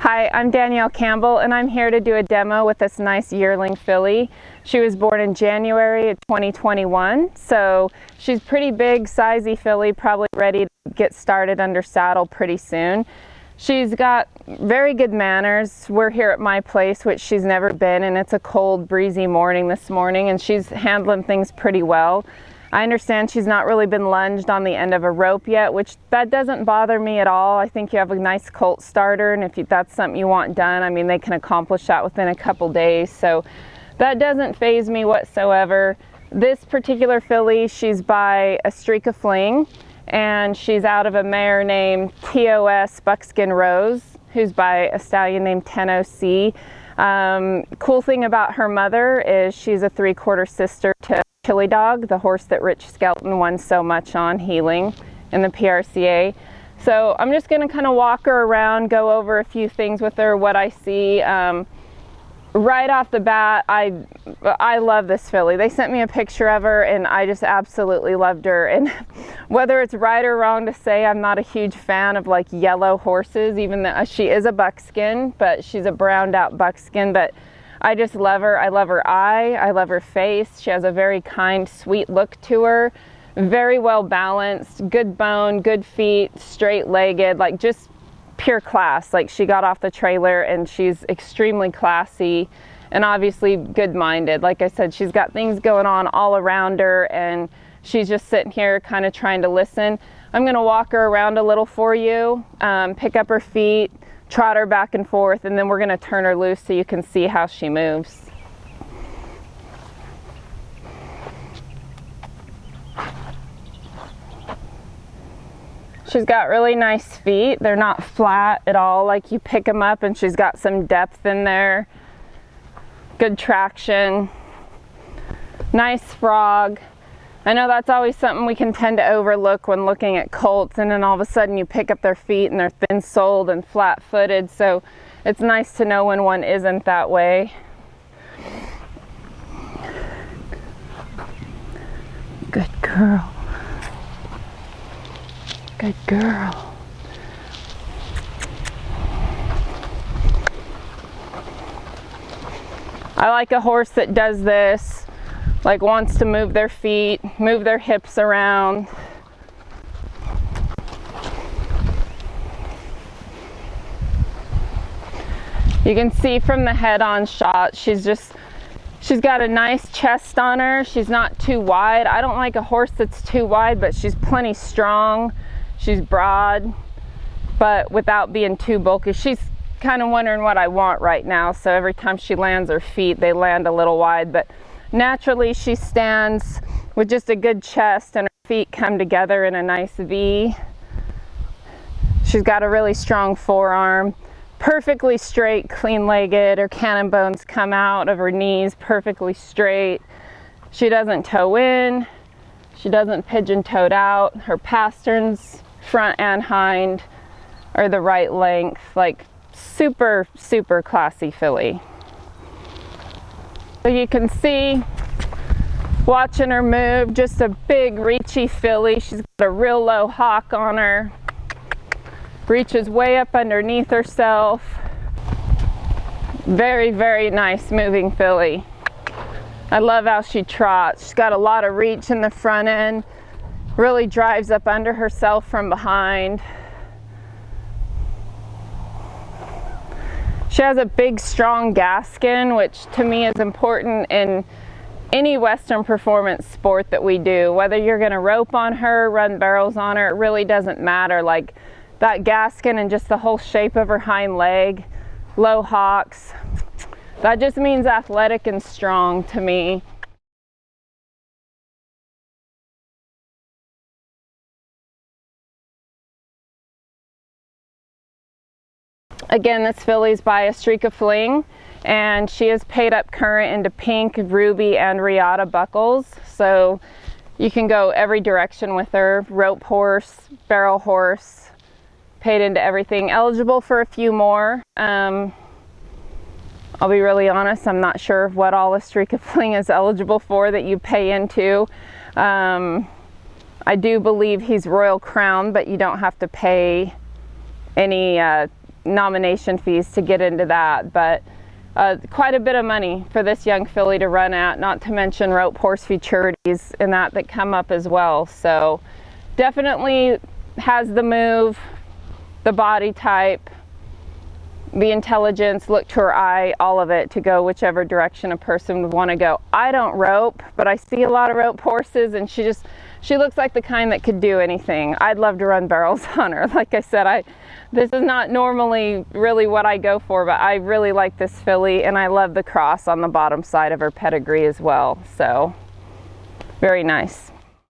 Hi, I'm Danielle Campbell and I'm here to do a demo with this nice yearling filly. She was born in January of 2021, so she's pretty big, sizey filly, probably ready to get started under saddle pretty soon. She's got very good manners. We're here at my place, which she's never been, and it's a cold, breezy morning this morning, and she's handling things pretty well. I understand she's not really been lunged on the end of a rope yet, which that doesn't bother me at all. I think you have a nice colt starter, and if that's something you want done, I mean, they can accomplish that within a couple days, so that doesn't faze me whatsoever. This particular filly, she's by a Streak of Fling, and she's out of a mare named TOS Buckskin Rose, who's by a stallion named 10OC. Cool thing about her mother is she's a 3/4 sister to Chili Dog, the horse that Rich Skelton won so much on Yearling in the PRCA. So I'm just going to kind of walk her around, go over a few things with her, what I see. Right off the bat, I love this filly. They sent me a picture of her and I just absolutely loved her. And whether it's right or wrong to say, I'm not a huge fan of like yellow horses, even though she is a buckskin, but she's a browned out buckskin. But I just love her. I love her eye. I love her face. She has a very kind, sweet look to her. Very well balanced, good bone, good feet, straight legged, like just pure class. Like she got off the trailer and she's extremely classy and obviously good minded. Like I said, she's got things going on all around her and she's just sitting here kind of trying to listen. I'm going to walk her around a little for you, pick up her feet, trot her back and forth, and then we're going to turn her loose so you can see how she moves. She's got really nice feet. They're not flat at all. Like you pick them up and she's got some depth in there. Good traction. Nice frog. I know that's always something we can tend to overlook when looking at colts, and then all of a sudden you pick up their feet and they're thin-soled and flat-footed, so it's nice to know when one isn't that way. Good girl. Good girl. I like a horse that does this, like wants to move their feet, move their hips around. You can see from the head-on shot, she's got a nice chest on her. She's not too wide. I don't like a horse that's too wide, but she's plenty strong. She's broad, but without being too bulky. She's kind of wondering what I want right now, so every time she lands her feet, they land a little wide, but naturally she stands with just a good chest and her feet come together in a nice V. She's got a really strong forearm, perfectly straight, clean-legged. Her cannon bones come out of her knees perfectly straight. She doesn't toe in. She doesn't pigeon-toed out. Her pasterns, front and hind, are the right length. Like super, super classy filly. So you can see, watching her move, just a big reachy filly. She's got a real low hock on her. Reaches way up underneath herself. Very, very nice moving filly. I love how she trots. She's got a lot of reach in the front end. Really drives up under herself from behind. She has a big, strong gaskin, which to me is important in any Western performance sport that we do. Whether you're going to rope on her, run barrels on her, it really doesn't matter. Like that gaskin and just the whole shape of her hind leg, low hocks, that just means athletic and strong to me. Again, this filly's by a Streak of Fling, and she is paid up current into pink, ruby, and Riata buckles. So you can go every direction with her. Rope horse, barrel horse, paid into everything. Eligible for a few more. I'll be really honest, I'm not sure what all a Streak of Fling is eligible for that you pay into. I do believe he's Royal Crown, but you don't have to pay any nomination fees to get into that, but quite a bit of money for this young filly to run at, not to mention rope horse futurities and that come up as well. So definitely has the move, the body type, the intelligence, look to her eye, all of it to go whichever direction a person would want to go. I don't rope, but I see a lot of rope horses, and she looks like the kind that could do anything. I'd love to run barrels on her. Like I said, this is not normally really what I go for, but I really like this filly, and I love the cross on the bottom side of her pedigree as well. So very nice.